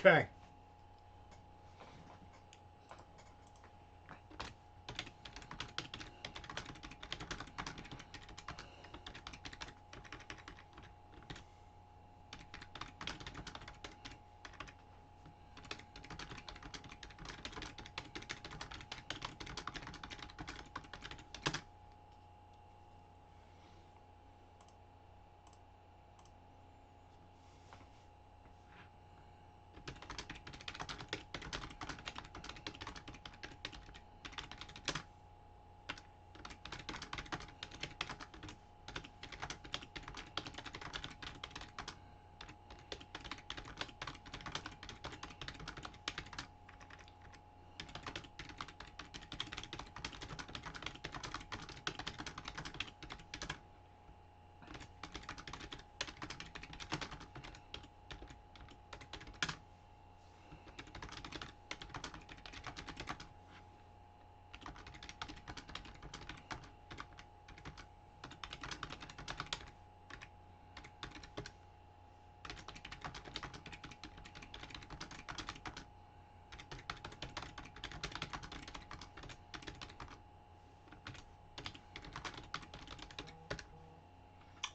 Okay.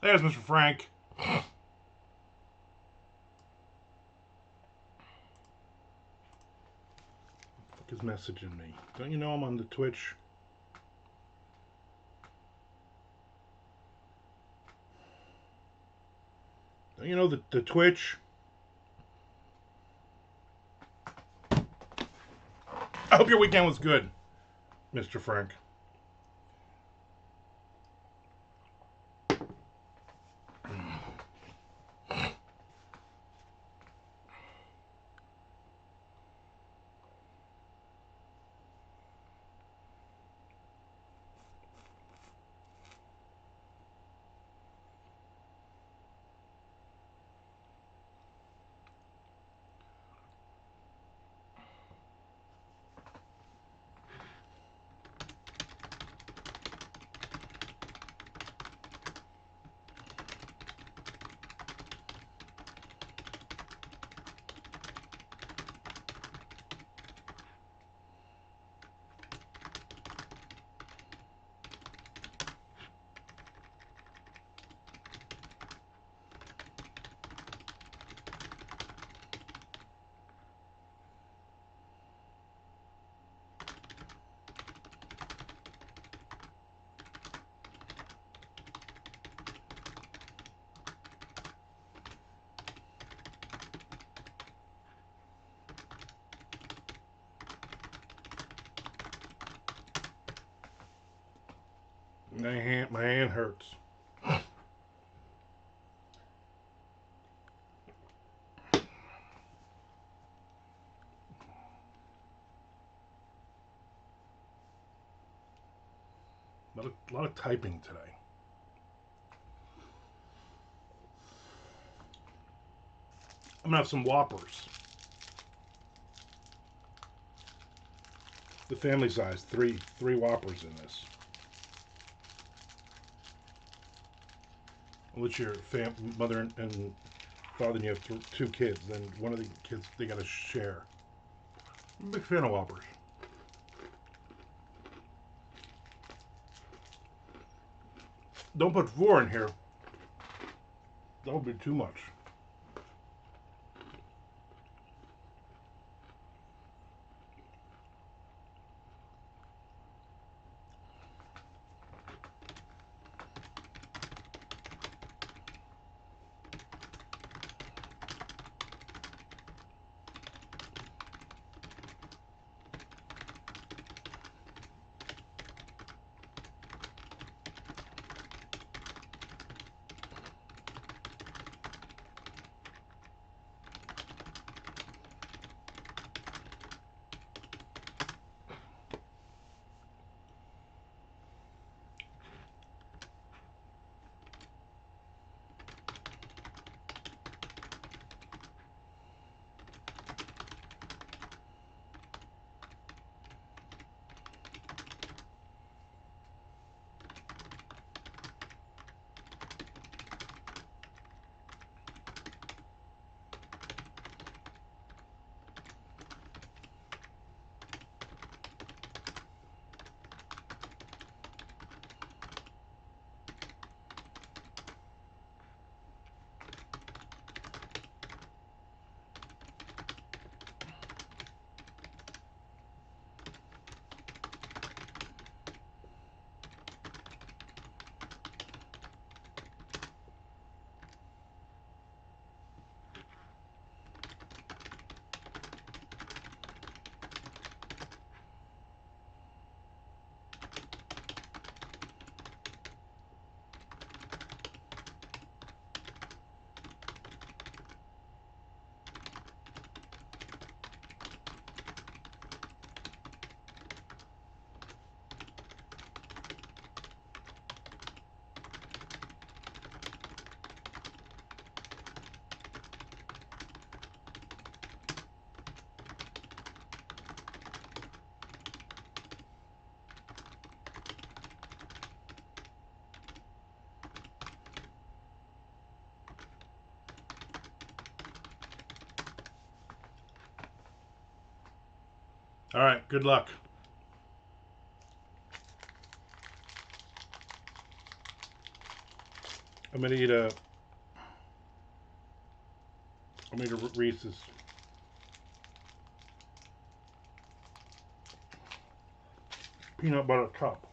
There's Mr. Frank. Fuck is messaging me? Don't you know I'm on the Twitch? Don't you know the Twitch? I hope your weekend was good, Mr. Frank. My hand hurts. A lot of typing today. I'm gonna have some Whoppers. The family size, three Whoppers in this. Unless your mother and father and you have two kids, then one of the kids, they gotta share. I'm a big fan of Whoppers. Don't put 4 in here. That would be too much. All right. Good luck. I'm gonna eat a. I'm gonna eat a Reese's peanut butter cup.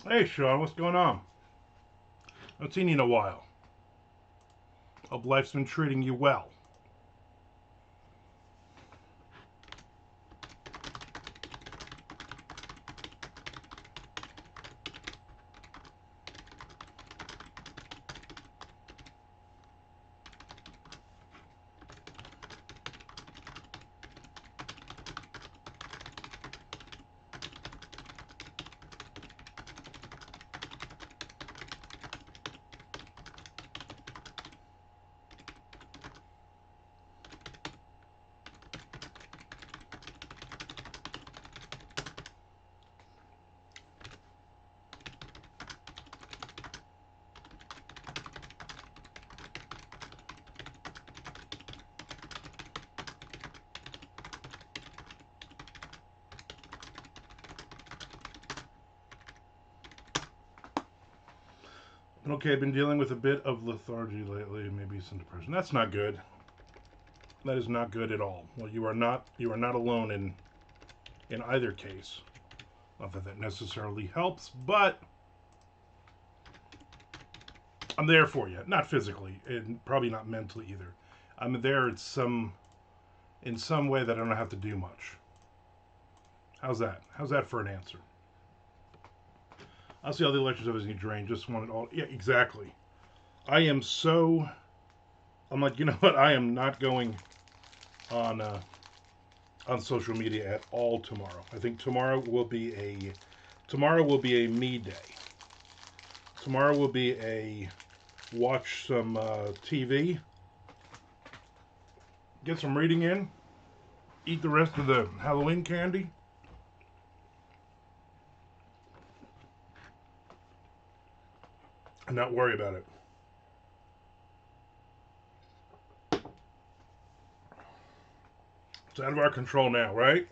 Hey, Sean, what's going on? I haven't seen you in a while. Hope life's been treating you well. Okay, I've been dealing with a bit of lethargy lately, maybe some depression. That's not good. That is not good at all. Well, you are not alone in either case. Not that that necessarily helps, but I'm there for you. Not physically, and probably not mentally either. I'm there in some way that I don't have to do much. How's that? How's that for an answer? I'll see all the elections of his drain. Just want it all. Yeah, exactly. I am so. I'm like, you know what? I am not going on on social media at all tomorrow. I think tomorrow will be a me day. Tomorrow will be a watch some TV, get some reading in, eat the rest of the Halloween candy, and not worry about it. It's out of our control now, right?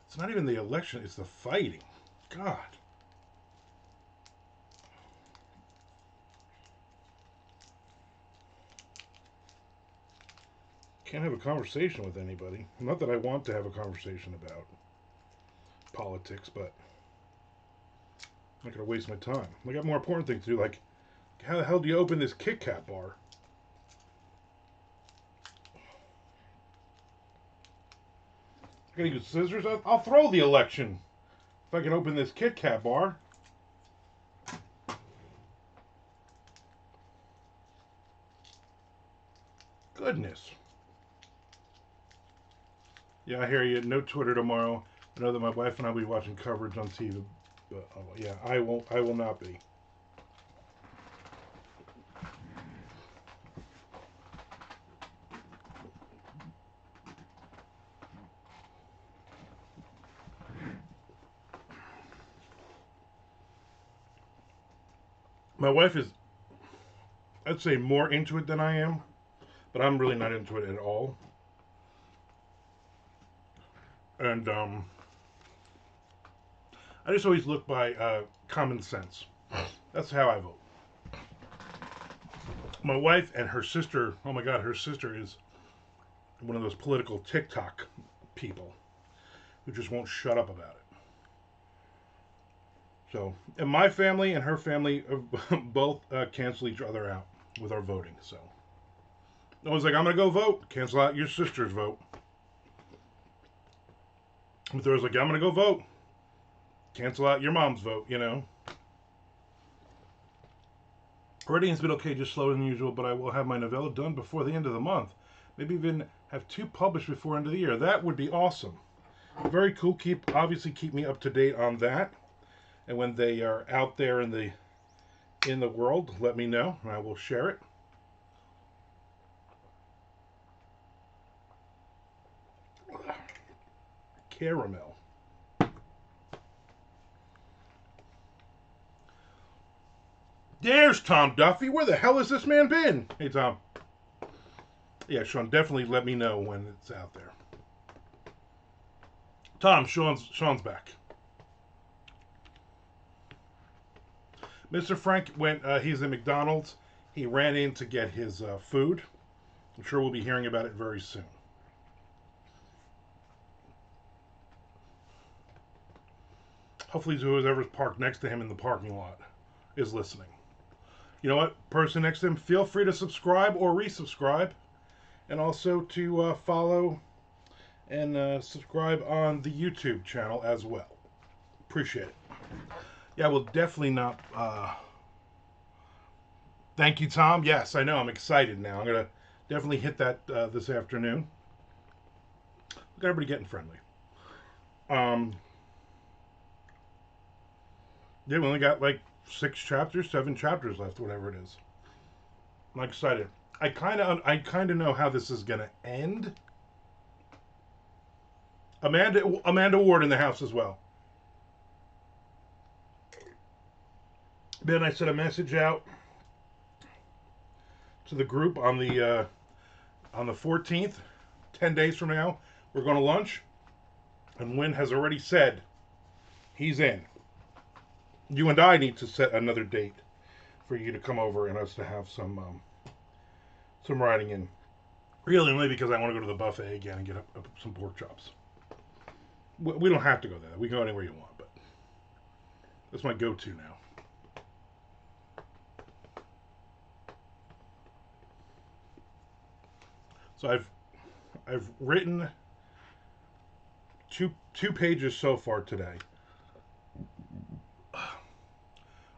It's not even the election, it's the fighting. God. Can't have a conversation with anybody. Not that I want to have a conversation about politics, but I'm not going to waste my time. I got more important things to do, like how the hell do you open this Kit Kat bar? I gotta use scissors. I'll throw the election if I can open this Kit Kat bar. Goodness. Yeah, I hear you. No Twitter tomorrow. I know that my wife and I will be watching coverage on TV. But yeah, I won't. I will not be. My wife is, I'd say, more into it than I am, but I'm really not into it at all. And I just always look by common sense. That's how I vote. My wife and her sister. Oh my God, her sister is one of those political TikTok people who just won't shut up about it. So, and my family and her family both cancel each other out with our voting. So, I was like, I'm going to go vote. Cancel out your sister's vote. But there was like, I'm going to go vote. Cancel out your mom's vote, you know. Writing has been okay, just slower than usual, but I will have my novella done before the end of the month. Maybe even have 2 published before end of the year. That would be awesome. Very cool. Keep me up to date on that. And when they are out there in the world, let me know, and I will share it. Caramel. There's Tom Duffy. Where the hell has this man been? Hey, Tom. Yeah, Sean, definitely let me know when it's out there. Tom, Sean's back. Mr. Frank went. He's at McDonald's. He ran in to get his food. I'm sure we'll be hearing about it very soon. Hopefully, whoever's parked next to him in the parking lot is listening. You know what? Person next to him, feel free to subscribe or resubscribe, and also to follow and subscribe on the YouTube channel as well. Appreciate it. Yeah, we'll definitely not. Thank you, Tom. Yes, I know. I'm excited now. I'm gonna definitely hit that this afternoon. Look at everybody getting friendly. Um, yeah, we only got like 7 chapters left, whatever it is. I'm excited. I kind of know how this is gonna end. Amanda Ward in the house as well. Then I sent a message out to the group on the 14th, 10 days from now. We're going to lunch. And Wynn has already said he's in. You and I need to set another date for you to come over and us to have some riding in. Really, only because I want to go to the buffet again and get some pork chops. We don't have to go there. We can go anywhere you want, but that's my go-to now. So I've written two pages so far today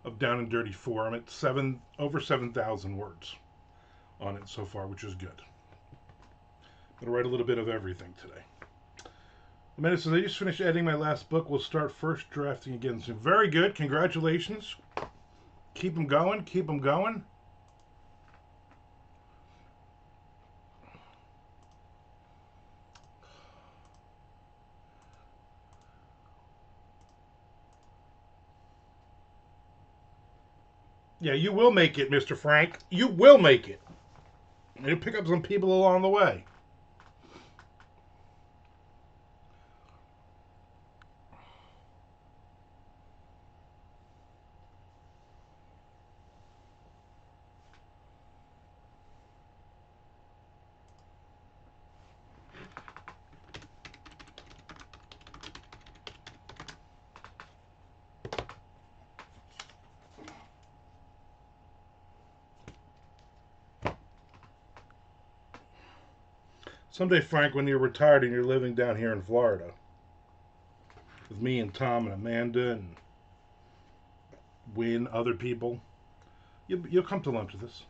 of Down and Dirty 4. I'm at over 7,000 words on it so far, which is good. I'm gonna write a little bit of everything today. Amanda says, I just finished editing my last book. We'll start first drafting again soon. Very good. Congratulations. Keep them going. Keep them going. Yeah, you will make it, Mr. Frank. You will make it. And you'll pick up some people along the way. Someday, Frank, when you're retired and you're living down here in Florida with me and Tom and Amanda and Wynn, other people, you'll come to lunch with us.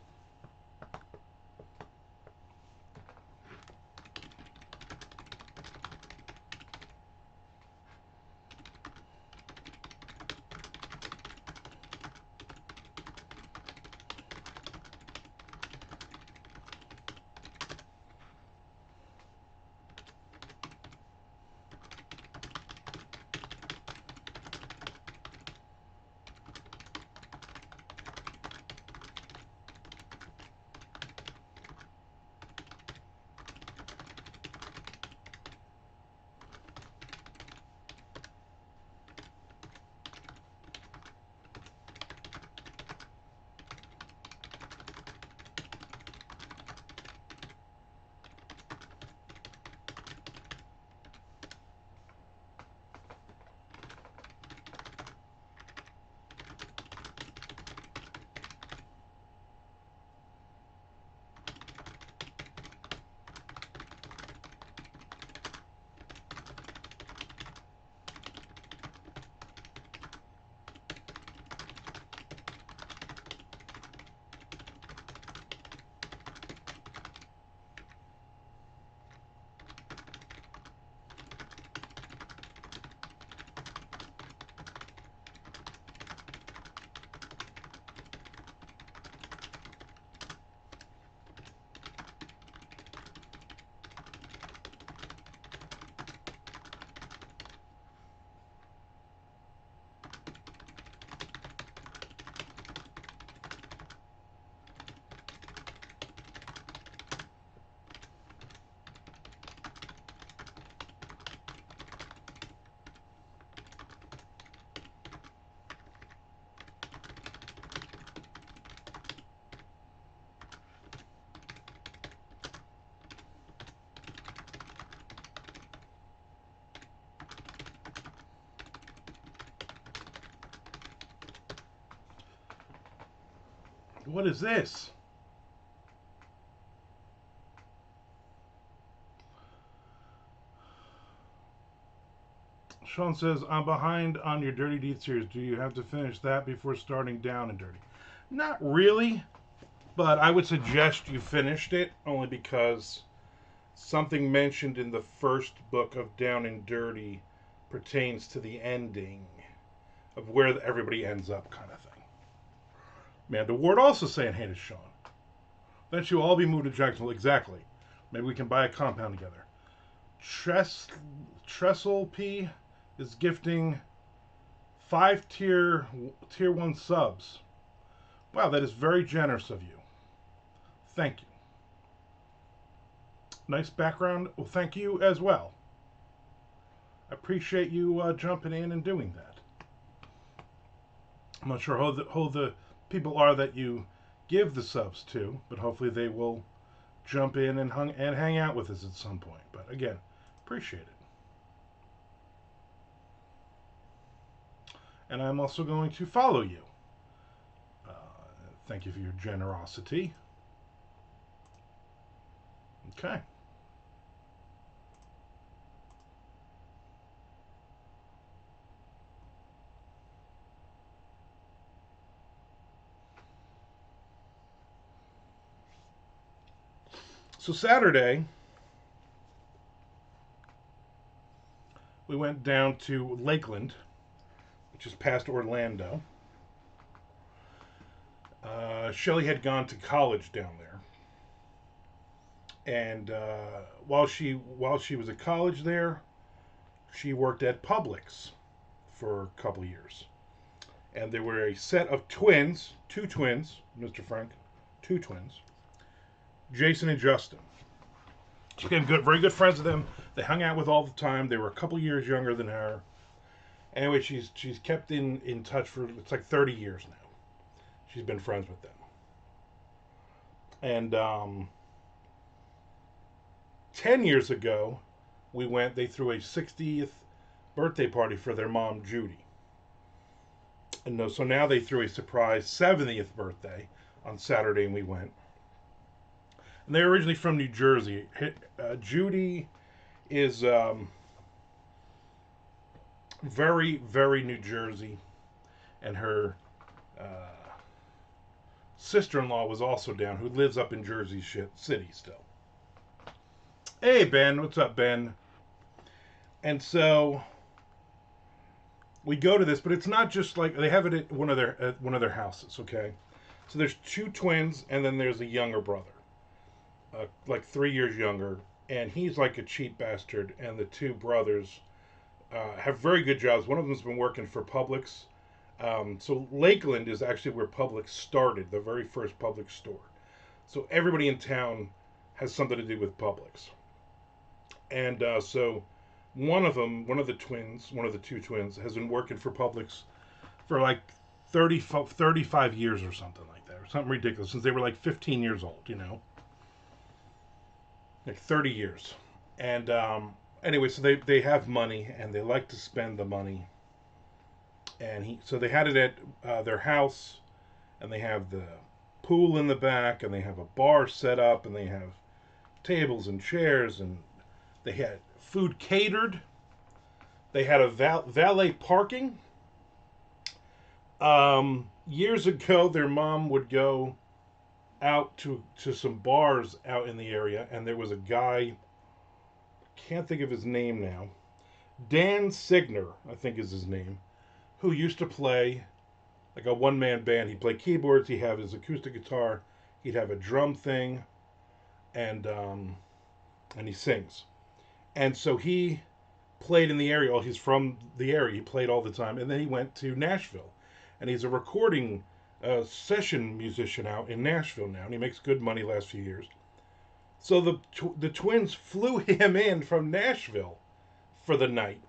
What is this? Sean says, I'm behind on your Dirty Deed series. Do you have to finish that before starting Down and Dirty? Not really, but I would suggest you finished it only because something mentioned in the first book of Down and Dirty pertains to the ending of where everybody ends up, kind of thing. Amanda Ward also saying, hey to Sean. Then she'll all be moved to Jacksonville. Exactly. Maybe we can buy a compound together. Trestle P is gifting 5 tier 1 subs. Wow, that is very generous of you. Thank you. Nice background. Well, thank you as well. I appreciate you jumping in and doing that. I'm not sure who the people are that you give the subs to, but hopefully they will jump in and hang out with us at some point. But again, appreciate it. And I'm also going to follow you. Uh, Thank you for your generosity. Okay. So Saturday, we went down to Lakeland, which is past Orlando. Shelly had gone to college down there, and while she was at college there, she worked at Publix for a couple years, and there were a set of twins, two twins, Mr. Frank, two twins, Jason and Justin. She became very good friends with them. They hung out with all the time. They were a couple years younger than her. Anyway, she's kept in touch for it's like 30 years now. She's been friends with them. And 10 years ago, they threw a 60th birthday party for their mom, Judy. And no, so now they threw a surprise 70th birthday on Saturday, and we went. And they're originally from New Jersey. Judy is very, very New Jersey, and her sister-in-law was also down, who lives up in Jersey City still. Hey, Ben. What's up, Ben? And so we go to this, but it's not just like they have it at one of their houses. Okay, so there's two twins, and then there's a younger brother, like 3 years younger, and he's like a cheap bastard. And the two brothers have very good jobs. One of them's been working for Publix. So Lakeland is actually where Publix started, the very first Publix store. So everybody in town has something to do with Publix. And so one of the two twins, has been working for Publix for like 35 years or something like that, or something ridiculous, since they were like 15 years old, like 30 years. And anyway, so they have money, and they like to spend the money. And so they had it at their house, and they have the pool in the back, and they have a bar set up, and they have tables and chairs, and they had food catered. They had a valet parking. Years ago, their mom would go out to some bars out in the area, and there was a guy, can't think of his name now, Dan Signer, I think is his name, who used to play like a one-man band. He'd play keyboards, he'd have his acoustic guitar, he'd have a drum thing, and he sings. And so he played in the area. He's from the area. He played all the time. And then he went to Nashville. And he's a recording session musician out in Nashville now. And he makes good money last few years. So the twins flew him in from Nashville for the night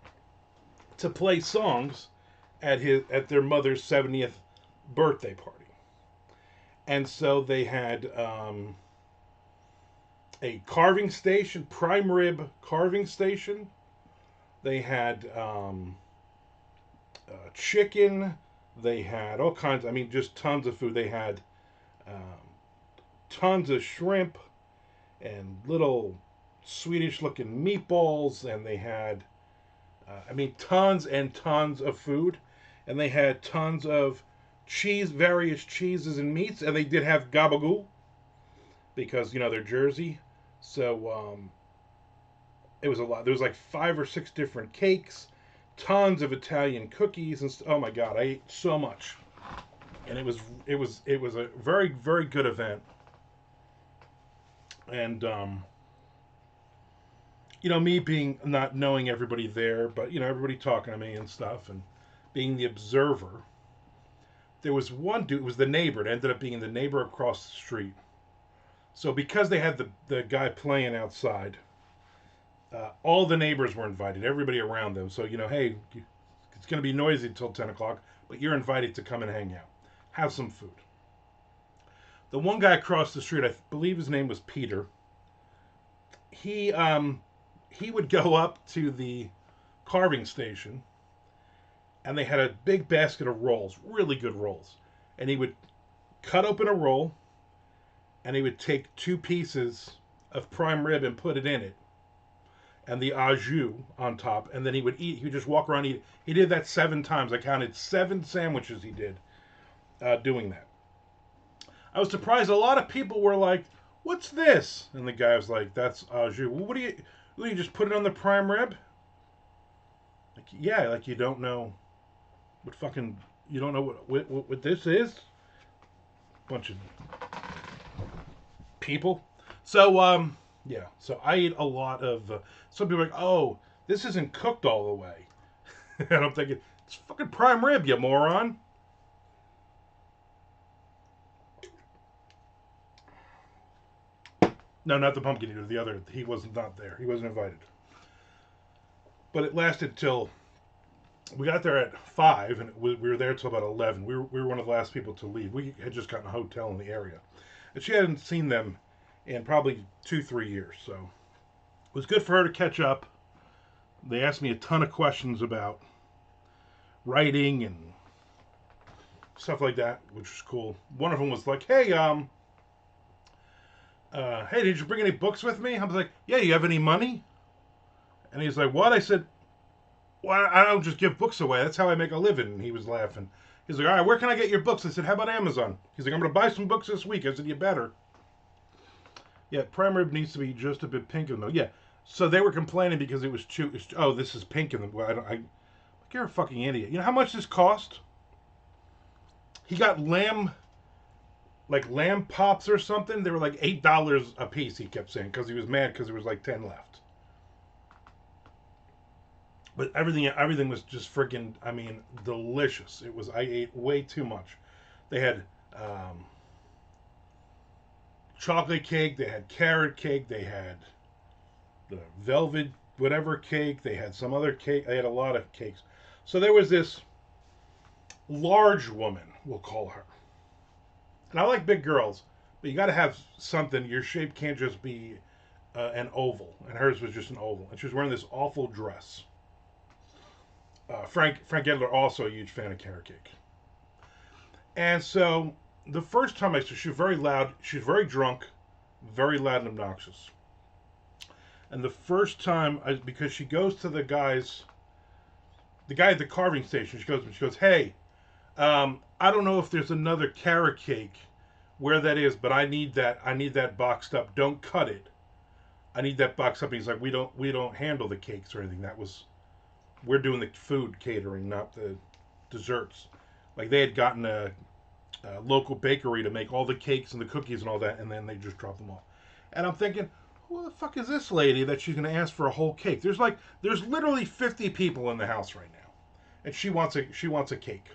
to play songs at their mother's 70th birthday party. And so they had a carving station, prime rib carving station. They had chicken. They had all kinds. I mean, just tons of food. They had tons of shrimp and little Swedish-looking meatballs, and they had, tons and tons of food, and they had tons of various cheeses and meats, and they did have gabagool because they're Jersey, so it was a lot. There was like 5 or 6 different cakes, tons of Italian cookies, and oh my God, I ate so much, and it was a very, very good event. And me being not knowing everybody there, but everybody talking to me and stuff, and being the observer, there was one dude. It was the neighbor. It ended up being the neighbor across the street. So because they had the guy playing outside, All the neighbors were invited, everybody around them. So, hey, it's going to be noisy until 10 o'clock, but you're invited to come and hang out, have some food. The one guy across the street, I believe his name was Peter, he would go up to the carving station, and they had a big basket of rolls, really good rolls. And he would cut open a roll, and he would take 2 pieces of prime rib and put it in it, and the au jus on top, and then he would eat. He would just walk around and eat. He did that 7 times. I counted 7 sandwiches he did doing that. I was surprised. A lot of people were like, "What's this?" And the guy was like, "That's au jus." Well, what do you just put it on the prime rib? Like, yeah, like you don't know you don't know what this is? Bunch of people. So, yeah. So I eat a lot of. Some people are like, "Oh, this isn't cooked all the way," and I'm thinking, it's fucking prime rib, you moron. No, not the pumpkin eater. The other. He was not there. He wasn't invited. But it lasted till we got there at 5, and we were there till about 11. We were one of the last people to leave. We had just gotten a hotel in the area, and she hadn't seen them in probably 2-3 years. So it was good for her to catch up. They asked me a ton of questions about writing and stuff like that, which was cool. One of them was like, "Hey, hey, did you bring any books with me?" I was like, "Yeah, you have any money?" And he's like, "What?" I said, "Well, I don't just give books away. That's how I make a living." And he was laughing. He's like, "All right, where can I get your books?" I said, "How about Amazon?" He's like, "I'm going to buy some books this week." I said, "You better." Yeah, prime rib needs to be just a bit pink in them. Yeah, so they were complaining because it was too. Oh, this is pink in them. Well, you're a fucking idiot. You know how much this cost? He got lamb pops or something. They were like $8 a piece. He kept saying because he was mad because there was like 10 left. But everything was just freaking. I mean, delicious. It was. I ate way too much. They had chocolate cake. They had carrot cake. They had the velvet whatever cake. They had some other cake. They had a lot of cakes. So there was this large woman, we'll call her. And I like big girls, but you got to have something. Your shape can't just be an oval, and hers was just an oval. And she was wearing this awful dress. Frank Edler, also a huge fan of carrot cake. And so the first time I saw, she was very loud. She was very drunk, very loud and obnoxious. And the first time, because she goes to the guy at the carving station, she goes, "Hey, I don't know if there's another carrot cake where that is, but I need that boxed up. Don't cut it. I need that boxed up." And he's like, "We don't handle the cakes or anything. We're doing the food catering, not the desserts." Like they had gotten a local bakery to make all the cakes and the cookies and all that, and then they just dropped them off. And I'm thinking, who the fuck is this lady that she's going to ask for a whole cake? There's literally 50 people in the house right now, and she wants a cake.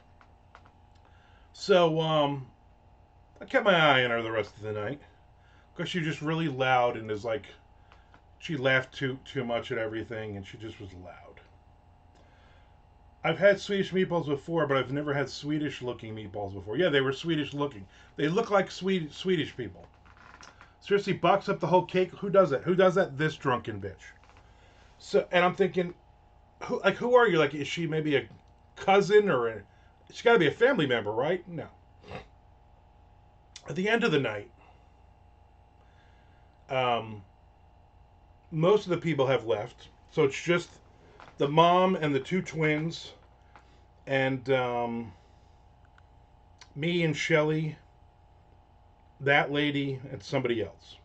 So I kept my eye on her the rest of the night because she was just really loud and is like she laughed too much at everything, and she just was loud. I've had Swedish meatballs before, but I've never had Swedish looking meatballs before. Yeah, they were Swedish looking. They look like Swedish people. Seriously, box up the whole cake. Who does that? Who does that? This drunken bitch. So, and I'm thinking, who are you? Like, is she maybe a cousin or she's got to be a family member, right? No. At the end of the night, most of the people have left, so it's just the mom and the 2 twins, and me and Shelly, that lady, and somebody else.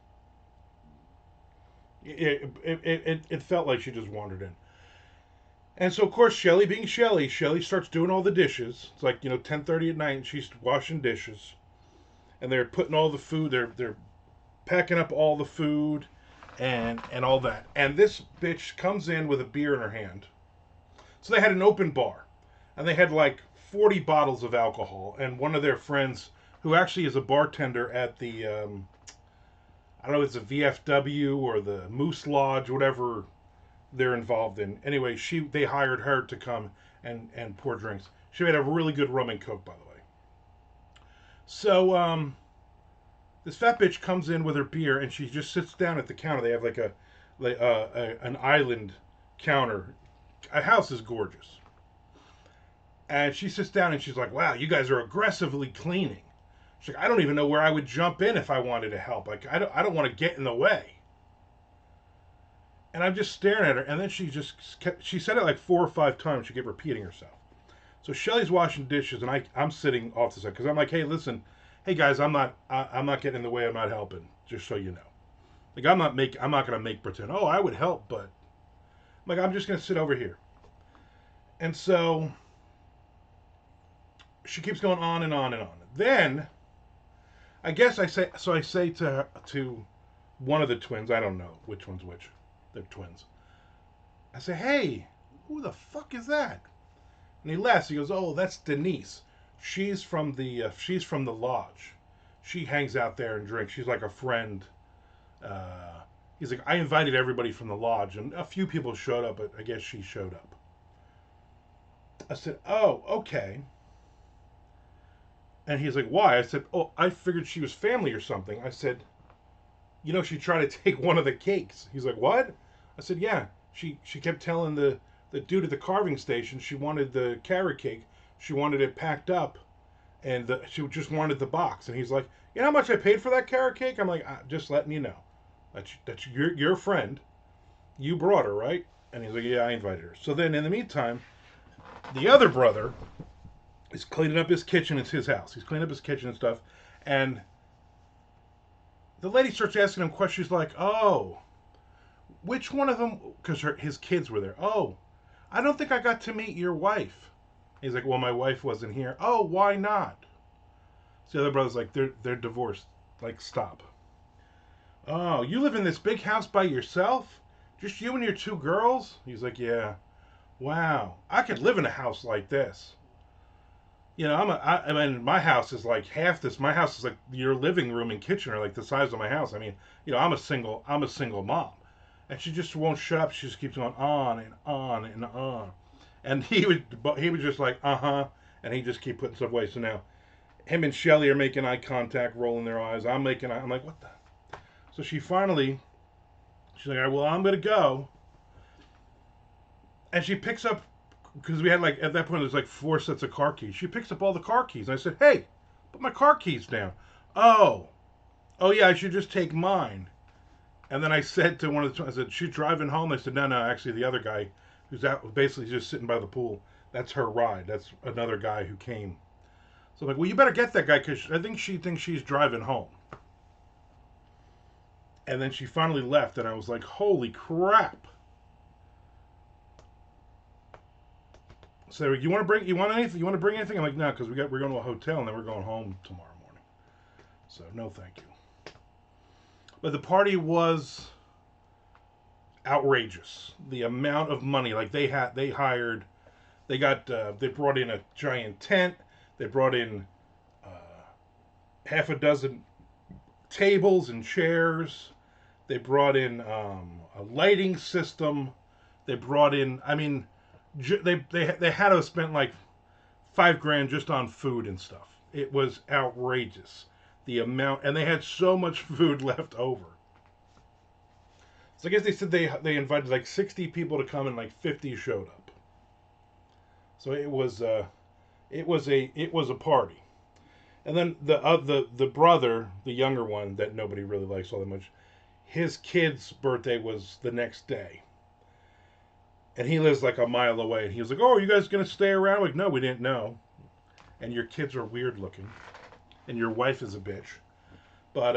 It felt like she just wandered in. And so, of course, Shelly being Shelly, Shelly starts doing all the dishes. It's like, 10:30 at night, and she's washing dishes. And they're putting all the food, they're packing up all the food and all that. And this bitch comes in with a beer in her hand. So they had an open bar, and they had like 40 bottles of alcohol. And one of their friends, who actually is a bartender at the, I don't know if it's a VFW or the Moose Lodge, whatever they're involved in. Anyway, they hired her to come and pour drinks. She made a really good rum and coke, by the way. So this fat bitch comes in with her beer and she just sits down at the counter. They have an island counter. A house is gorgeous. And she sits down and she's like, "Wow, you guys are aggressively cleaning." She's like, "I don't even know where I would jump in if I wanted to help. Like, I don't want to get in the way." And I'm just staring at her. And then she said it like 4 or 5 times. She kept repeating herself. So Shelly's washing dishes, and I'm sitting off the side because I'm like, "Hey, listen, hey guys, I'm not getting in the way. I'm not helping. Just so you know, like I'm not gonna make pretend. Oh, I would help, but I'm just gonna sit over here." And so she keeps going on and on and on. Then I guess I say to one of the twins. I don't know which one's which. They're twins. I say, "Hey, who the fuck is that?" And he laughs. He goes, "Oh, that's Denise. She's from the lodge. She hangs out there and drinks. She's like a friend." Uh, he's like, "I invited everybody from the lodge, and a few people showed up, but I guess she showed up." I said, "Oh, okay." And he's like, "Why?" I said, "Oh, I figured she was family or something." I said, "She tried to take one of the cakes." He's like, "What?" I said, "Yeah. She kept telling the dude at the carving station she wanted the carrot cake. She wanted it packed up, and she just wanted the box." And he's like, "You know how much I paid for that carrot cake?" I'm like, "Just letting you know. That's your friend. You brought her, right?" And he's like, "Yeah, I invited her." So then, in the meantime, the other brother is cleaning up his kitchen. It's his house. He's cleaning up his kitchen and stuff. And the lady starts asking him questions like, "Oh, which one of them?" Because his kids were there. "Oh, I don't think I got to meet your wife." He's like, "Well, my wife wasn't here." "Oh, why not?" So the other brother's like, "They're divorced. Like, stop." "Oh, you live in this big house by yourself? Just you and your two girls?" He's like, "Yeah." "Wow, I could live in a house like this." I mean, my house is like half this. My house is like your living room and kitchen are like the size of my house. I mean, I'm a single mom, and she just won't shut up. She just keeps going on and on and on, and he was just like, "Uh-huh," and he just keep putting stuff away. So now, him and Shelly are making eye contact, rolling their eyes. I'm like, "What the?" So she's like, "All right, well, I'm gonna go," and she picks up because we had like at that point there's like 4 sets of car keys. She picks up all the car keys. And I said, "Hey, put my car keys down." "Oh, oh yeah, I should just take mine." And then I said to one of the, I said, "She's driving home." I said, "No, no, actually the other guy who's out basically just sitting by the pool. That's her ride. That's another guy who came." So I'm like, "Well, you better get that guy because I think she thinks she's driving home." And then she finally left, and I was like, "Holy crap!" So you want to bring anything? I'm like, "No, because we're going to a hotel and then we're going home tomorrow morning. So no, thank you." But the party was outrageous. The amount of money, like they brought in a giant tent. They brought in uh, half a dozen tables and chairs. They brought in a lighting system. They brought in, I mean, they had to have spent like 5 grand just on food and stuff. It was outrageous the amount, and they had so much food left over. So I guess they said they invited like 60 people to come and like 50 showed up. So it was a party. And then the brother, the younger one that nobody really likes all that much, his kid's birthday was the next day. And he lives like a mile away. And he was like, "Oh, are you guys gonna stay around?" I'm like, "No, we didn't know. And your kids are weird looking. And your wife is a bitch." But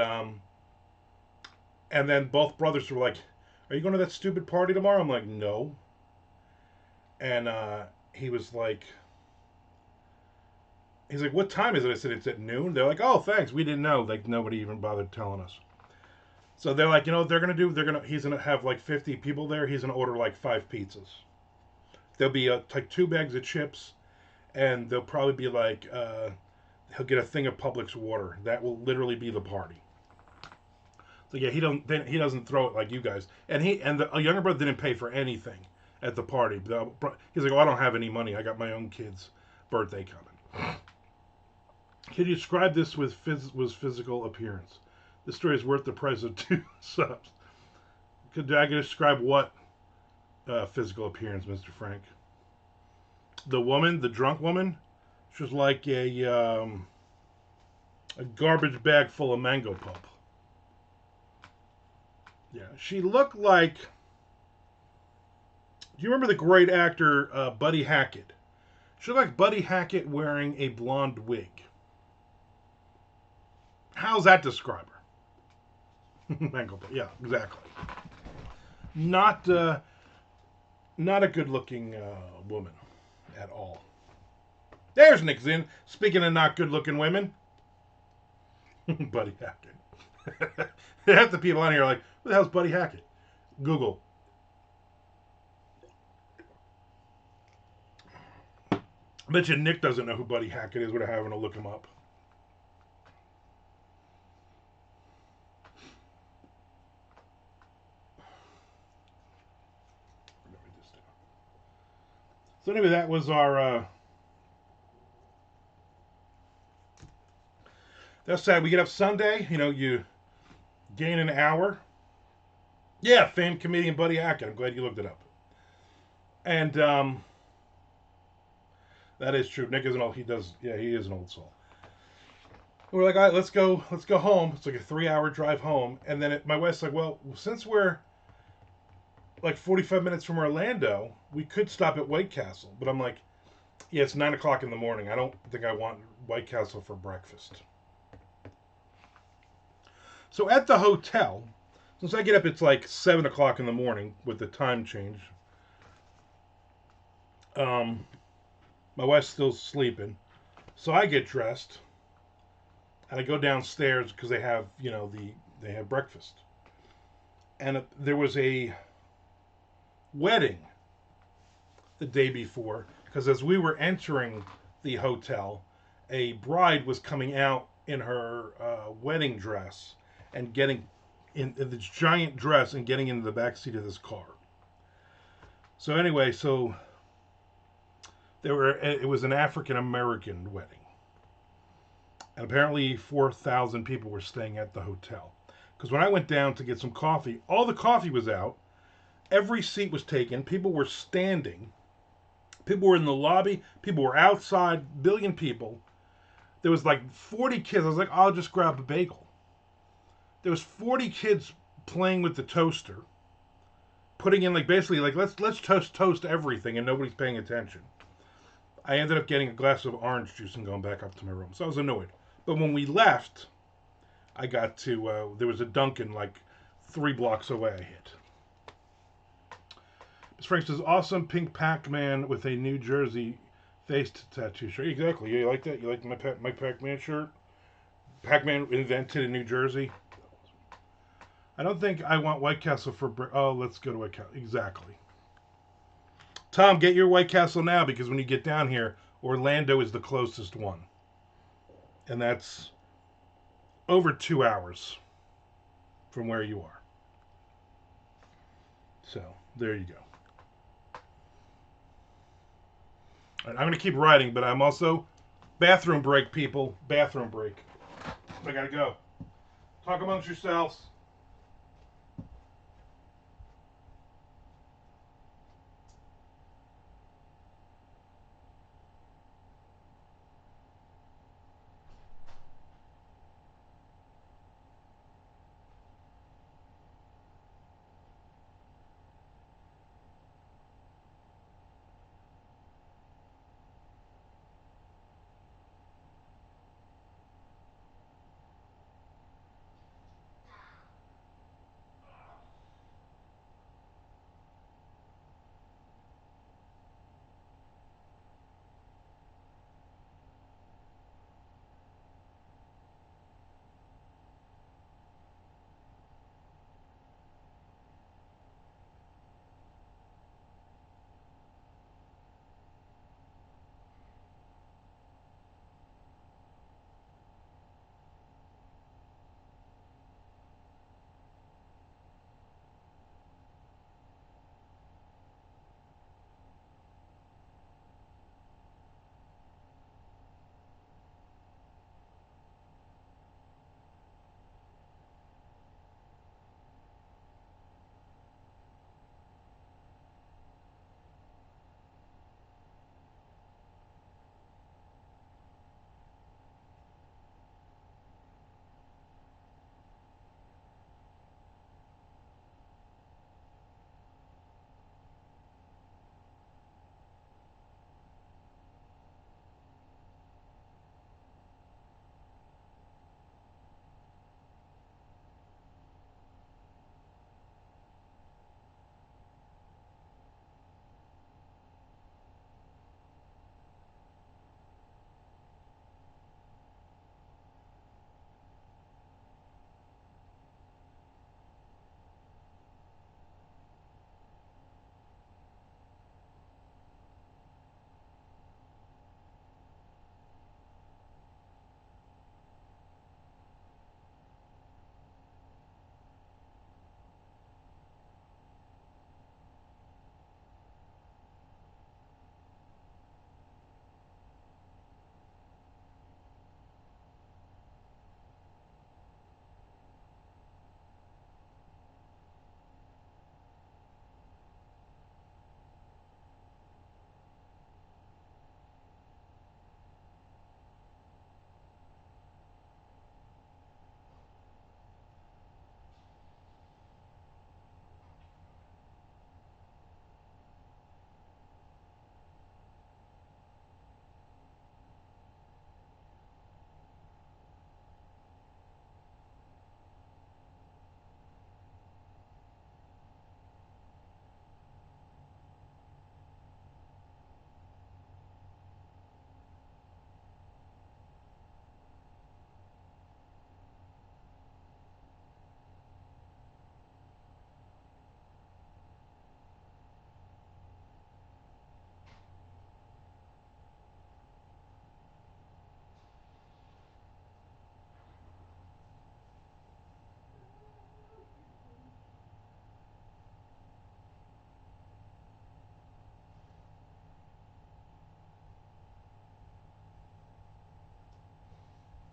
and then both brothers were like, "Are you going to that stupid party tomorrow?" I'm like, "No." And he was like, he's like, "What time is it?" I said, "It's at noon." They're like, "Oh, thanks. We didn't know." Like nobody even bothered telling us. So they're like, he's gonna have like 50 people there. He's gonna order like 5 pizzas. There'll be like 2 bags of chips, and there'll probably be like he'll get a thing of Publix water. That will literally be the party. So yeah, he doesn't throw it like you guys. And the younger brother didn't pay for anything at the party. He's like, oh, I don't have any money. I got my own kid's birthday coming. Can you describe this with physical appearance? This story is worth the price of 2 subs. Could I describe what physical appearance, Mr. Frank? The woman, the drunk woman, she was like a garbage bag full of mango pulp. Yeah, she looked like. Do you remember the great actor Buddy Hackett? She looked like Buddy Hackett wearing a blonde wig. How's that describe her? Mango pulp. Yeah, exactly. Not not a good-looking woman at all. There's Nick Zinn. Speaking of not good-looking women, Buddy Hackett. Half the people on here are like, who the hell's Buddy Hackett? Google. I bet you Nick doesn't know who Buddy Hackett is without having to look him up. So anyway, that was our. That's sad. We get up Sunday. You know, you gain an hour. Yeah, famed comedian Buddy Hackett. I'm glad you looked it up. And that is true. Nick is an old. He does. Yeah, he is an old soul. We're like, all right, let's go home. It's like a 3-hour drive home. And then my wife's like, well, since we're like 45 minutes from Orlando, we could stop at White Castle. But I'm like, yeah, it's 9 o'clock in the morning. I don't think I want White Castle for breakfast. So at the hotel, since I get up, it's like 7 o'clock in the morning with the time change. My wife's still sleeping. So I get dressed. And I go downstairs because they have, they have breakfast. And there was a wedding the day before, because as we were entering the hotel, a bride was coming out in her wedding dress and getting in this giant dress and getting into the back seat of this car. So anyway, it was an African American wedding. And apparently 4,000 people were staying at the hotel. Because when I went down to get some coffee, all the coffee was out. Every seat was taken. People were standing. People were in the lobby. People were outside. Billion people. There was like 40 kids. I was like, I'll just grab a bagel. There was 40 kids playing with the toaster. Putting in basically let's toast everything, and nobody's paying attention. I ended up getting a glass of orange juice and going back up to my room. So I was annoyed. But when we left, I got to, there was a Dunkin' like 3 blocks away I hit. Ms. Frank says, awesome pink Pac-Man with a New Jersey face tattoo shirt. Exactly. Yeah, you like that? You like my Pac-Man shirt? Pac-Man invented in New Jersey. I don't think I want White Castle for... Oh, let's go to White Castle. Exactly. Tom, get your White Castle now, because when you get down here, Orlando is the closest one. And that's over 2 hours from where you are. So, there you go. All right, I'm going to keep writing, but I'm also... Bathroom break, people. Bathroom break. I got to go. Talk amongst yourselves.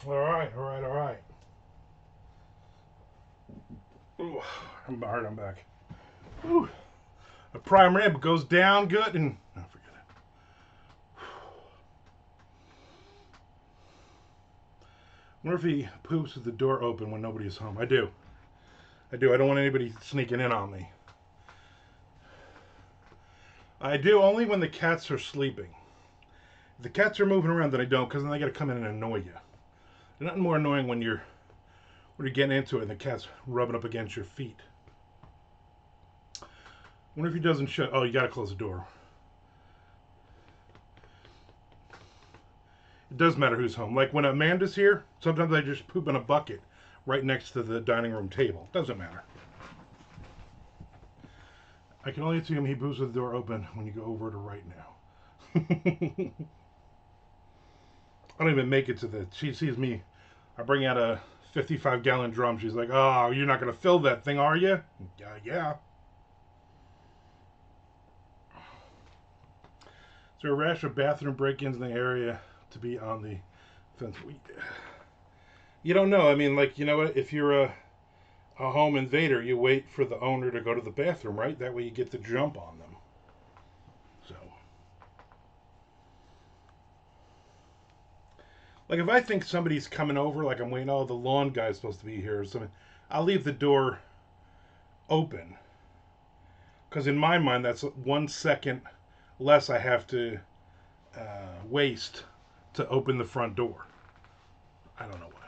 All right, all right, all right. Ooh, I'm back. Ooh. The prime rib goes down good and oh, forget it. I wonder if he poops with the door open when nobody's home. I do. I do. I don't want anybody sneaking in on me. I do only when the cats are sleeping. If the cats are moving around, then I don't, because then they got to come in and annoy you. There's nothing more annoying when you're getting into it and the cat's rubbing up against your feet. I wonder if he doesn't shut. Oh, you got to close the door. It does matter who's home. Like when Amanda's here, sometimes I just poop in a bucket right next to the dining room table. Doesn't matter. I can only assume he poops with the door open when you go over to right now. I don't even make it to the. She sees me. I bring out a 55-gallon drum. She's like, "Oh, you're not going to fill that thing, are you?" Yeah, yeah. Is there a rash of bathroom break-ins in the area to be on the fence? You don't know. I mean, like, you know what? If you're a home invader, you wait for the owner to go to the bathroom, right? That way you get the jump on them. So, like, if I think somebody's coming over, like I'm waiting, oh, the lawn guy's supposed to be here or something, I'll leave the door open. Because in my mind, that's 1 second less I have to waste to open the front door. I don't know why.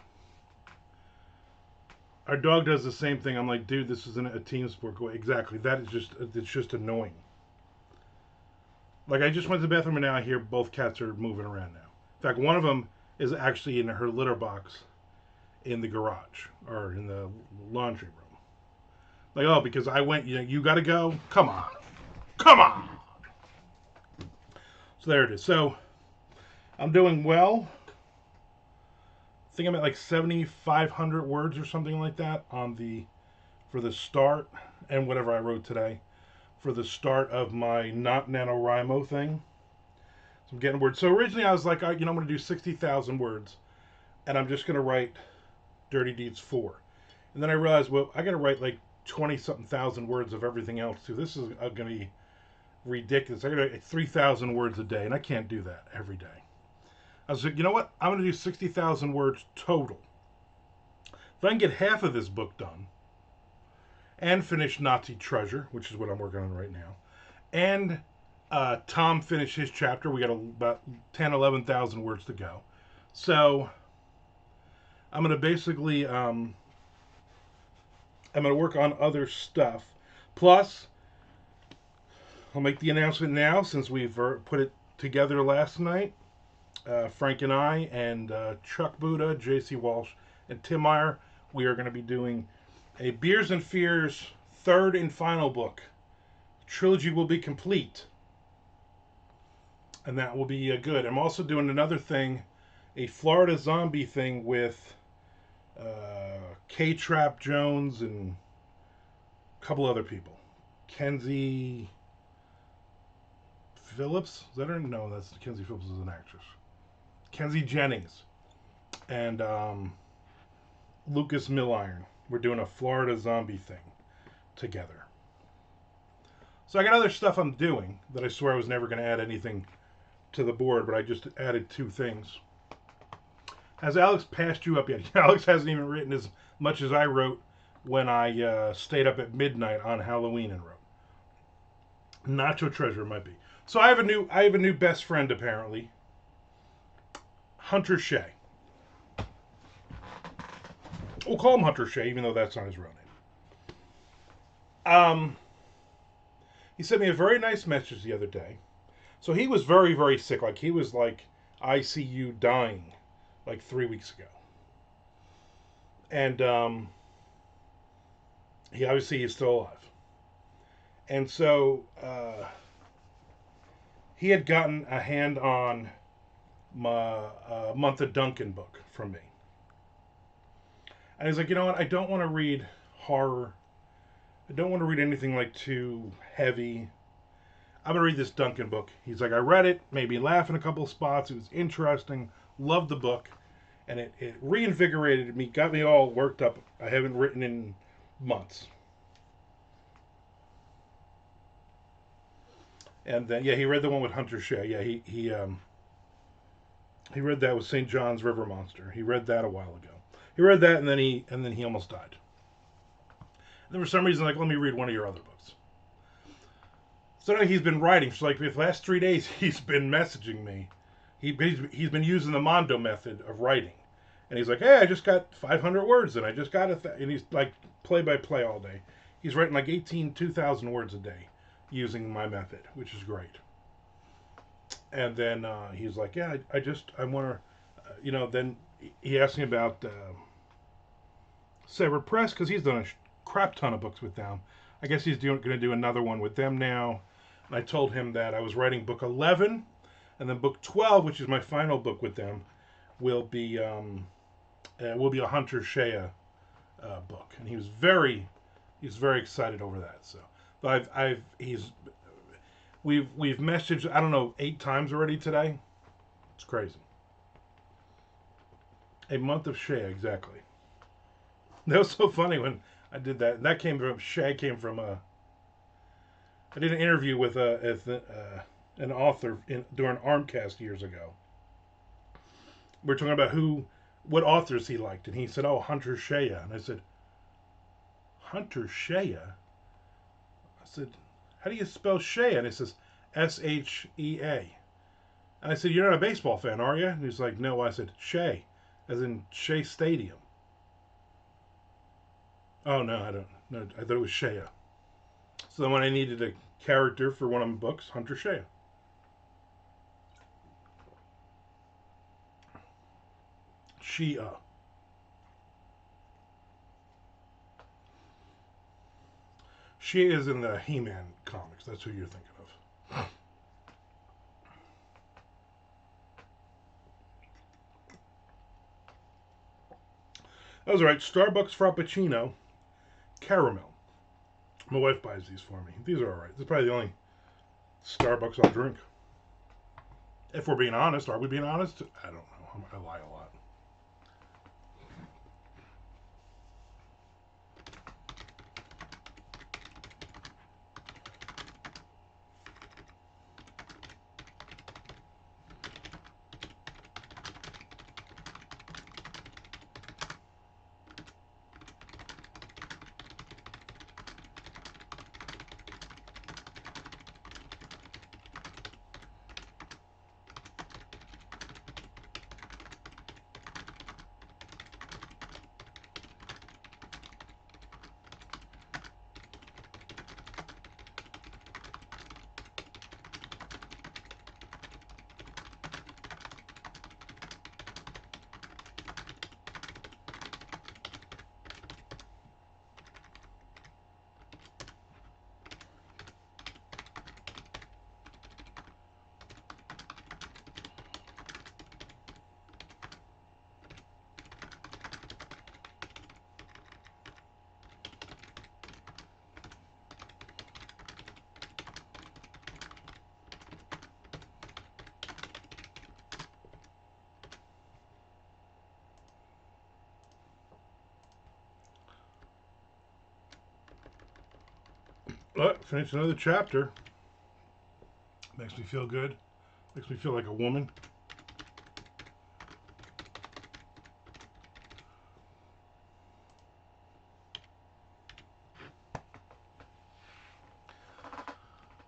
Our dog does the same thing. I'm like, dude, this isn't a team sport. Exactly. That is just, it's just annoying. Like, I just went to the bathroom and now I hear both cats are moving around now. In fact, one of them is actually in her litter box in the garage or in the laundry room. Like, oh, because I went, you got to go? Come on. Come on. So there it is. So I'm doing well. I think I'm at like 7,500 words or something like that for the start and whatever I wrote today for the start of my not NaNoWriMo thing. So I'm getting words. So originally I was like, I'm going to do 60,000 words and I'm just going to write Dirty Deeds 4. And then I realized, well, I got to write like 20 something thousand words of everything else too. This is going to be ridiculous. I got to write 3,000 words a day and I can't do that every day. I was like, you know what? I'm going to do 60,000 words total. If I can get half of this book done and finish Nazi Treasure, which is what I'm working on right now, and Tom finished his chapter, we got about 10, 11,000 words to go. So I'm going to basically, I'm going to work on other stuff. Plus, I'll make the announcement now since we've put it together last night. Frank and I and Chuck Buda, J.C. Walsh, and Tim Meyer, we are going to be doing a Beers and Fears third and final book. Trilogy will be complete. And that will be good. I'm also doing another thing, a Florida zombie thing with K-Trap Jones and a couple other people. Kenzie Phillips? Is that her? No, that's Kenzie Phillips is an actress. Kenzie Jennings and Lucas Milliron. We're doing a Florida zombie thing together. So I got other stuff I'm doing that I swear I was never going to add anything to the board, but I just added 2 things. Has Alex passed you up yet? Alex hasn't even written as much as I wrote when I stayed up at midnight on Halloween and wrote. Nacho Treasure might be. So I have a new best friend apparently. Hunter Shea. We'll call him Hunter Shea, even though that's not his real name. He sent me a very nice message the other day. So he was very, very sick. Like, he was like ICU dying like 3 weeks ago. And he obviously is still alive. And so he had gotten a hand on my Month of Duncan book from me. And he's like, you know what? I don't want to read horror. I don't want to read anything like too heavy. I'm going to read this Duncan book. He's like, I read it, made me laugh in a couple of spots. It was interesting. Loved the book. and it reinvigorated me, got me all worked up. I haven't written in months. And then yeah, he read the one with Hunter Shea. Yeah, he read that with St. John's River Monster. He read that a while ago. He read that and then he almost died. And then for some reason, like, let me read one of your other books. So now he's been writing. So like the last 3 days, he's been messaging me. He's been using the Mondo method of writing, and he's like, "Hey, I just got 500 words, and I just got it." And he's like play by play all day. He's writing like 2,000 words a day using my method, which is great. And then he's like, "Yeah, I want to, Then he asked me about Severed Press because he's done a crap ton of books with them. I guess he's going to do another one with them now. And I told him that I was writing book 11, and then book 12, which is my final book with them, will be a Hunter Shea book, and he's very excited over that. So, but we've messaged, I don't know, 8 times already today. It's crazy. A month of Shea, exactly. That was so funny when I did that. And that came from Shea. Came from I did an interview with an author during Armcast years ago. We were talking about what authors he liked, and he said, "Oh, Hunter Shea." And I said, "Hunter Shea?" I said, "How do you spell Shea?" And it says Shea. And I said, "You're not a baseball fan, are you?" And he's like, "No." I said, "Shea, as in Shea Stadium." Oh no, I don't. No, I thought it was Shea. So then when I needed a character for one of my books, Hunter Shea. Shea. She is in the He-Man comics. That's who you're thinking of. That was right. Starbucks Frappuccino Caramel. My wife buys these for me. These are all right. This is probably the only Starbucks I'll drink. If we're being honest, are we being honest? I don't know. I lie a lot. Finish another chapter. Makes me feel good. Makes me feel like a woman.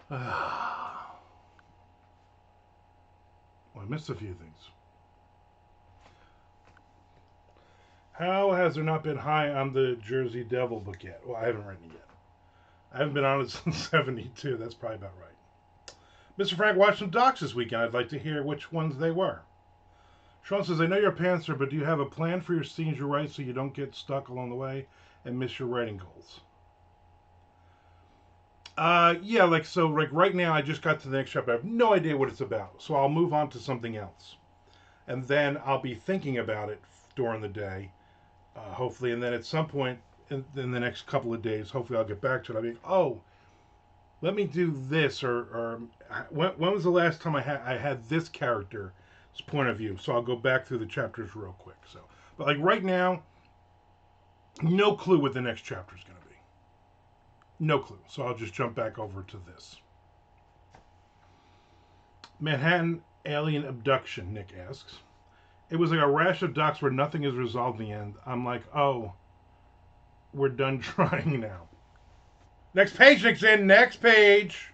Well, I missed a few things. How has there not been high on the Jersey Devil book yet? Well, I haven't written it yet. I haven't been on it since 72. That's probably about right. Mr. Frank watched some docs this weekend. I'd like to hear which ones they were. Sean says, I know you're a pantser, but do you have a plan for your scenes you write so you don't get stuck along the way and miss your writing goals? Yeah, like right now I just got to the next chapter. I have no idea what it's about. So I'll move on to something else. And then I'll be thinking about it during the day, hopefully. And then at some point in the next couple of days, hopefully I'll get back to it. I'll be, oh, let me do this. Or when was the last time I had this character point of view. So I'll go back through the chapters real quick. So, but like right now, no clue what the next chapter is going to be. No clue. So I'll just jump back over to this. Manhattan alien abduction, Nick asks. It was like a rash of ducks where nothing is resolved in the end. I'm like, oh, we're done trying now. Next page, Nick's in. Next page.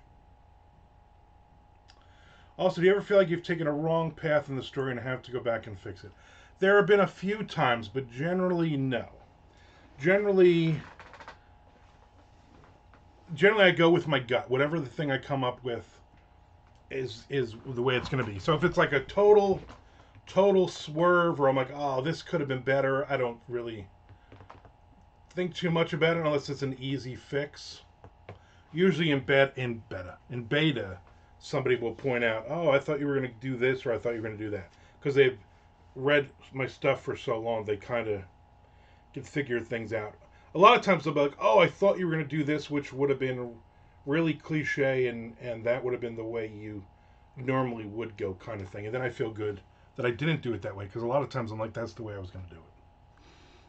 Also, do you ever feel like you've taken a wrong path in the story and have to go back and fix it? There have been a few times, but generally, no. Generally, I go with my gut. Whatever the thing I come up with is the way it's going to be. So if it's like a total swerve, where I'm like, oh, this could have been better, I don't really think too much about it unless it's an easy fix. Usually in beta, somebody will point out, oh, I thought you were going to do this, or I thought you were going to do that. Because they've read my stuff for so long, they kind of can figure things out. A lot of times they'll be like, oh, I thought you were going to do this, which would have been really cliche, and that would have been the way you normally would go, kind of thing. And then I feel good that I didn't do it that way, because a lot of times I'm like, that's the way I was going to do it.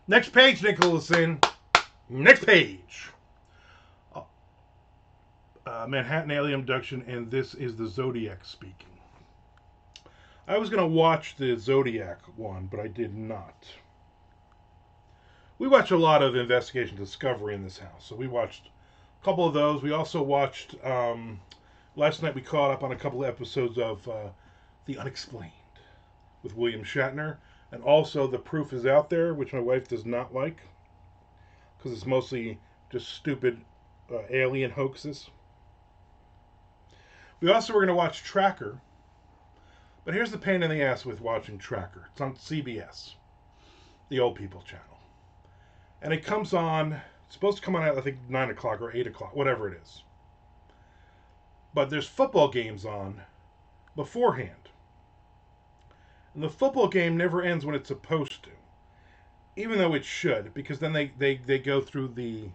Next page, Nicholson. Next page. Manhattan alien abduction, and this is the Zodiac speaking. I was going to watch the Zodiac one, but I did not. We watch a lot of Investigation Discovery in this house, so we watched a couple of those. We also watched, last night we caught up on a couple of episodes of The Unexplained with William Shatner, and also The Proof is Out There, which my wife does not like, because it's mostly just stupid alien hoaxes. We also were going to watch Tracker, but here's the pain in the ass with watching Tracker. It's on CBS, the old people channel. And it comes on, it's supposed to come on at, I think, 9 o'clock or 8 o'clock, whatever it is. But there's football games on beforehand. And the football game never ends when it's supposed to. Even though it should, because then they go through the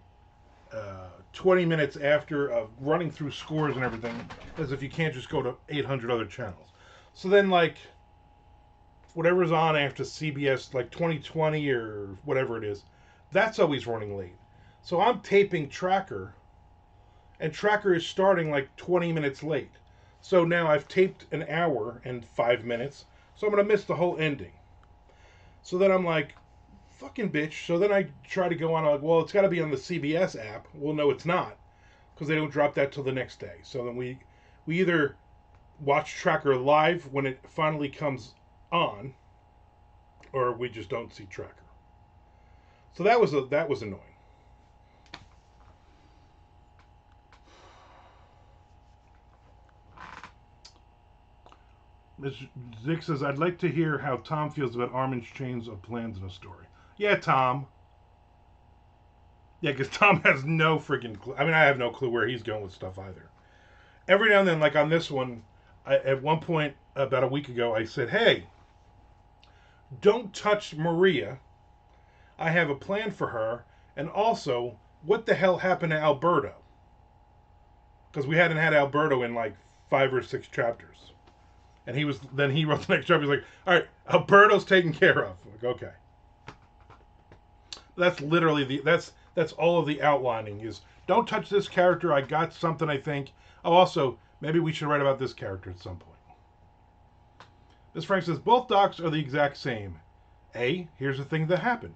20 minutes after of running through scores and everything, as if you can't just go to 800 other channels. So then, like, whatever's on after CBS, like 2020 or whatever it is, that's always running late. So I'm taping Tracker, and Tracker is starting like 20 minutes late. So now I've taped an hour and 5 minutes, so I'm going to miss the whole ending. So then I'm like, fucking bitch. So then I try to go on, I'm like, well, it's got to be on the CBS app. Well, no, it's not, because they don't drop that till the next day. So then we either watch Tracker live when it finally comes on, or we just don't see Tracker. So that was annoying. Ms. Zick says, I'd like to hear how Tom feels about Armand's change of plans in a story. Yeah, Tom. Yeah, because Tom has no freaking clue. I mean, I have no clue where he's going with stuff either. Every now and then, like on this one, at one point about a week ago, I said, hey, don't touch Maria. I have a plan for her. And also, what the hell happened to Alberto? Because we hadn't had Alberto in like 5 or 6 chapters. And he wrote the next chapter. He's like, all right, Alberto's taken care of. I'm like, okay. That's literally that's all of the outlining is, don't touch this character. I got something, I think. Oh, also, maybe we should write about this character at some point. Ms. Frank says, both docs are the exact same. A, here's the thing that happened.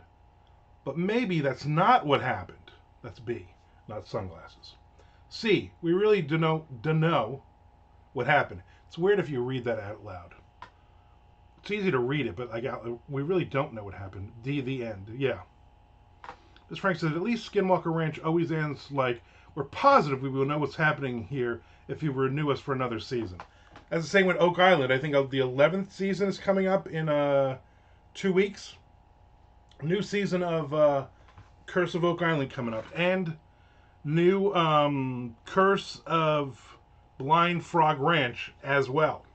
But maybe that's not what happened. That's B, not sunglasses. C, we really don't know what happened. It's weird if you read that out loud. It's easy to read it, but we really don't know what happened. D, the end. Yeah. Ms. Frank says, at least Skinwalker Ranch always ends like, we're positive we will know what's happening here if you renew us for another season. As the same with Oak Island, I think the 11th season is coming up in 2 weeks. New season of Curse of Oak Island coming up. And new Curse of Blind Frog Ranch as well.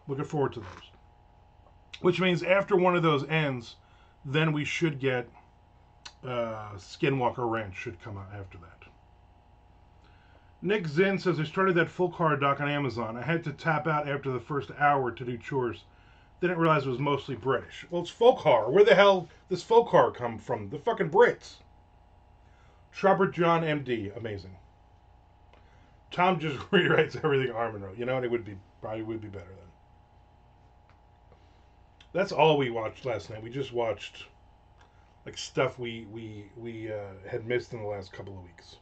Looking forward to those. Which means after one of those ends, then we should get Skinwalker Ranch should come out after that. Nick Zinn says, I started that full car doc on Amazon. I had to tap out after the first hour to do chores. Didn't realize it was mostly British. Well, it's folk horror. Where the hell does folk horror come from? The fucking Brits. Robert John M.D. Amazing. Tom just rewrites everything Armand wrote. You know, and it would be probably would be better then. That's all we watched last night. We just watched like stuff we had missed in the last couple of weeks.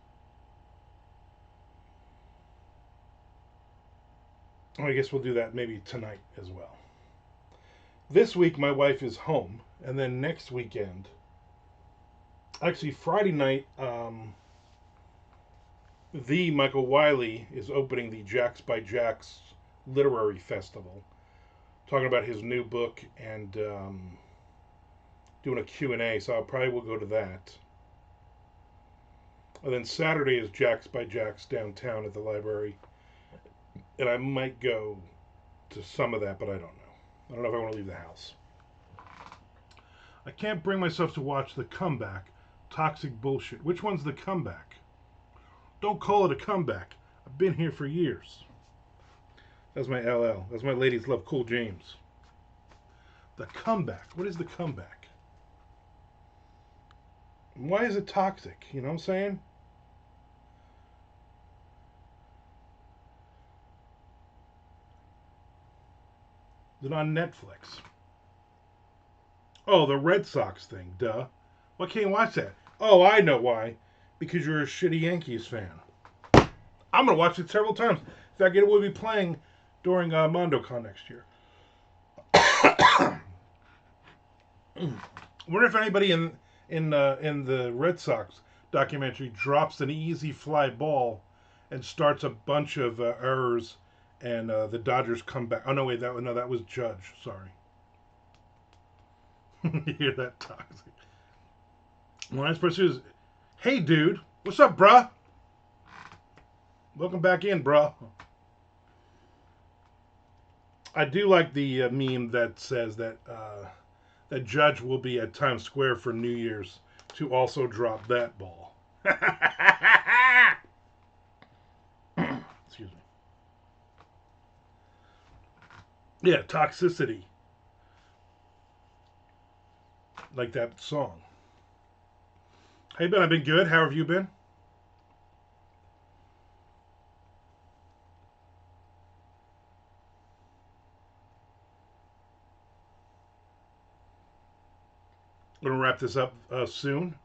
I guess we'll do that maybe tonight as well. This week my wife is home, and then next weekend, actually Friday night, the Michael Wiley is opening the Jacks by Jacks Literary Festival, talking about his new book and doing a Q&A, so I probably will go to that. And then Saturday is Jacks by Jacks downtown at the library, and I might go to some of that, but I don't know. I don't know if I want to leave the house. I can't bring myself to watch The Comeback. Toxic bullshit. Which one's The Comeback? Don't call it a comeback. I've been here for years. That's my LL. That's my ladies love Cool James. The Comeback. What is The Comeback? Why is it toxic? You know what I'm saying? Is it on Netflix? Oh, the Red Sox thing. Duh. Why can't you watch that? Oh, I know why. Because you're a shitty Yankees fan. I'm going to watch it several times. In fact, it will be playing during MondoCon next year. Wonder if anybody in the Red Sox documentary drops an easy fly ball and starts a bunch of errors, and the Dodgers come back. Oh no, wait, that was Judge. Sorry. You hear that toxic? Lines pursues. Hey, dude, what's up, bruh? Welcome back in, bruh. I do like the meme that says that that Judge will be at Times Square for New Year's to also drop that ball. Excuse me. Yeah, toxicity. Like that song. Hey, Ben, I've been good. How have you been? We're going to wrap this up soon.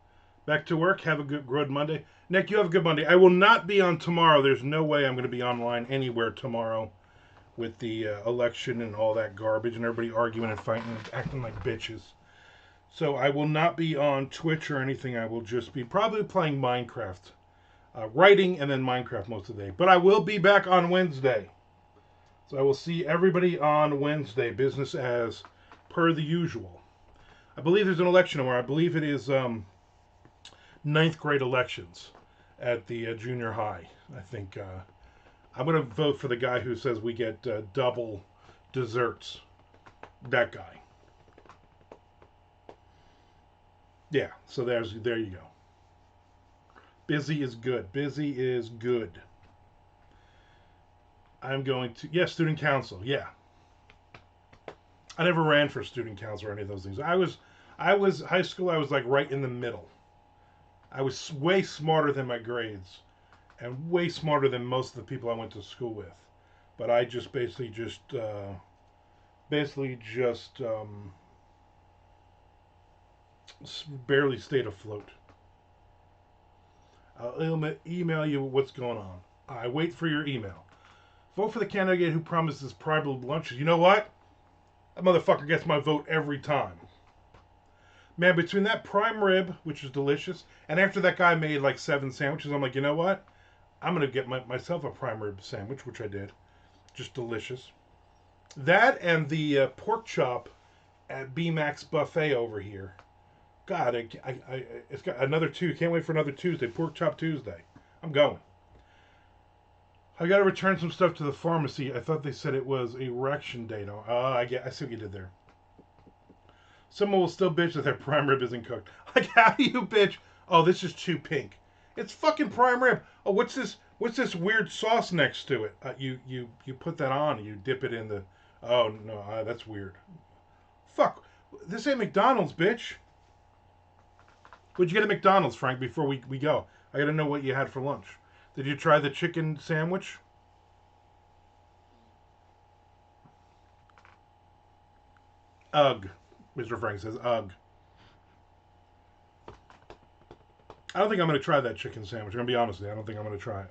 Back to work. Have a good Monday. Nick, you have a good Monday. I will not be on tomorrow. There's no way I'm going to be online anywhere tomorrow with the election and all that garbage and everybody arguing and fighting and acting like bitches. So I will not be on Twitch or anything. I will just be probably playing Minecraft. Writing and then Minecraft most of the day. But I will be back on Wednesday. So I will see everybody on Wednesday. Business as per the usual. I believe there's an election tomorrow. I believe it is ninth grade elections at the junior high. I think I'm going to vote for the guy who says we get double desserts. That guy. Yeah, so there you go. Busy is good. Busy is good. I'm going to, yeah, student council, yeah. I never ran for student council or any of those things. I was high school, I was like right in the middle. I was way smarter than my grades and way smarter than most of the people I went to school with. But I just basically just barely stayed afloat. I'll email you what's going on. I wait for your email. Vote for the candidate who promises private lunches. You know what? That motherfucker gets my vote every time. Man, between that prime rib, which is delicious, and after that guy made like 7 sandwiches, I'm like, you know what? I'm going to get myself a prime rib sandwich, which I did. Just delicious. That and the pork chop at B-Max Buffet over here. God, it's got another two. Can't wait for another Tuesday. Pork Chop Tuesday. I'm going. I got to return some stuff to the pharmacy. I thought they said it was erection day. No, I see what you did there. Someone will still bitch that their prime rib isn't cooked. Like, how do you bitch? Oh, this is too pink. It's fucking prime rib. Oh, what's this? What's this weird sauce next to it? You put that on and you dip it in the. Oh no, that's weird. Fuck. This ain't McDonald's, bitch. What'd you get at McDonald's, Frank, before we go? I gotta know what you had for lunch. Did you try the chicken sandwich? Ugh. Mr. Frank says, ugh. I don't think I'm going to try that chicken sandwich. I'm going to be honest with you. I don't think I'm going to try it.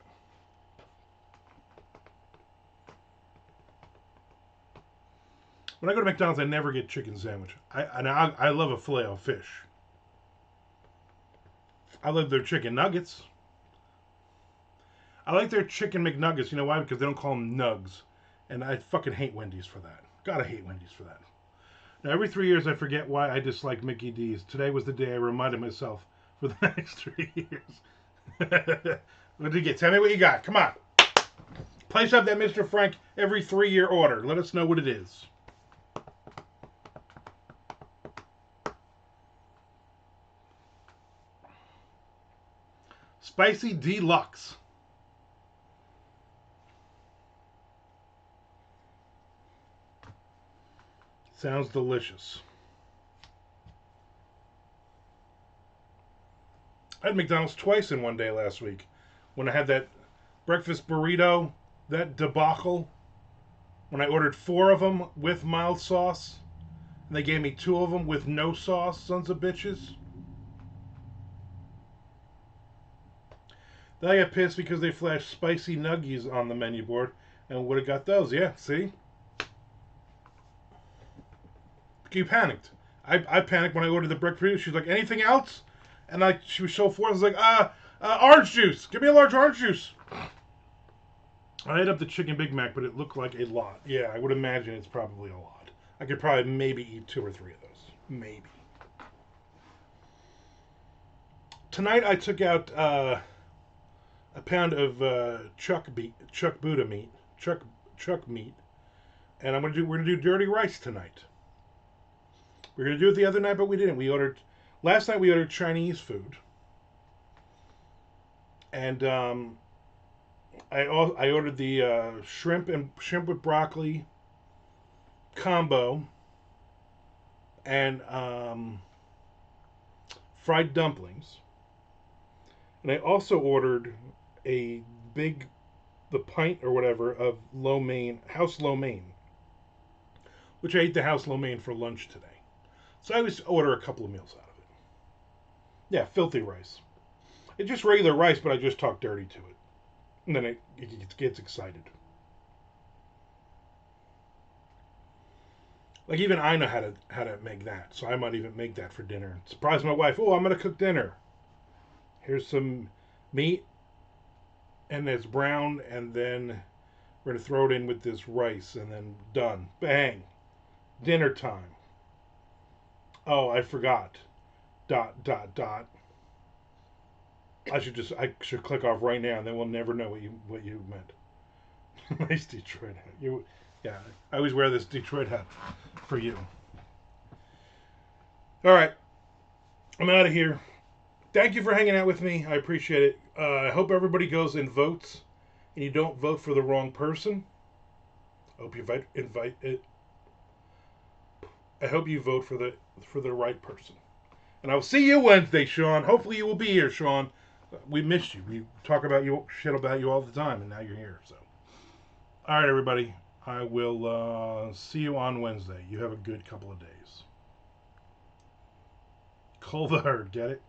When I go to McDonald's, I never get chicken sandwich. I love a filet of fish. I love their chicken nuggets. I like their chicken McNuggets. You know why? Because they don't call them nugs. And I fucking hate Wendy's for that. Gotta hate Wendy's for that. Now, every 3 years, I forget why I dislike Mickey D's. Today was the day I reminded myself for the next 3 years. What did you get? Tell me what you got. Come on. Place up that Mr. Frank every 3-year order. Let us know what it is. Spicy Deluxe. Sounds delicious. I had McDonald's twice in one day last week. When I had that breakfast burrito, that debacle, when I ordered 4 of them with mild sauce, and they gave me 2 of them with no sauce, sons of bitches. Then I got pissed because they flashed spicy nuggies on the menu board, and would have got those. Yeah, see? You panicked. I panicked when I ordered the breakfast. She's like, anything else? And she was so forth. I was like, orange juice. Give me a large orange juice. I ate up the chicken Big Mac, but it looked like a lot. Yeah, I would imagine it's probably a lot. I could probably maybe eat 2 or 3 of those. Maybe. Tonight I took out a pound of chuck Buddha meat, chuck meat, and we're gonna do dirty rice tonight. We were gonna do it the other night, but we didn't. Last night we ordered Chinese food, and I ordered the shrimp with broccoli combo, and fried dumplings, and I also ordered the pint or whatever of house lo mein, which I ate the house lo mein for lunch today. So I always order a couple of meals out of it. Yeah, filthy rice. It's just regular rice, but I just talk dirty to it. And then it gets excited. Like even I know how to make that, so I might even make that for dinner. Surprise my wife. Oh, I'm gonna cook dinner. Here's some meat, and it's brown, and then we're gonna throw it in with this rice, and then done. Bang. Dinner time. Oh, I forgot. ... I should click off right now, and then we'll never know what you meant. Nice Detroit hat. Yeah, I always wear this Detroit hat for you. All right, I'm out of here. Thank you for hanging out with me. I appreciate it. I hope everybody goes and votes, and you don't vote for the wrong person. I hope you invite it. I hope you vote for the right person. And I'll see you Wednesday, Sean. Hopefully you will be here, Sean. We missed you. We talk about shit about you all the time, and now you're here. So, all right, everybody. I will see you on Wednesday. You have a good couple of days. Cull the herd. Get it?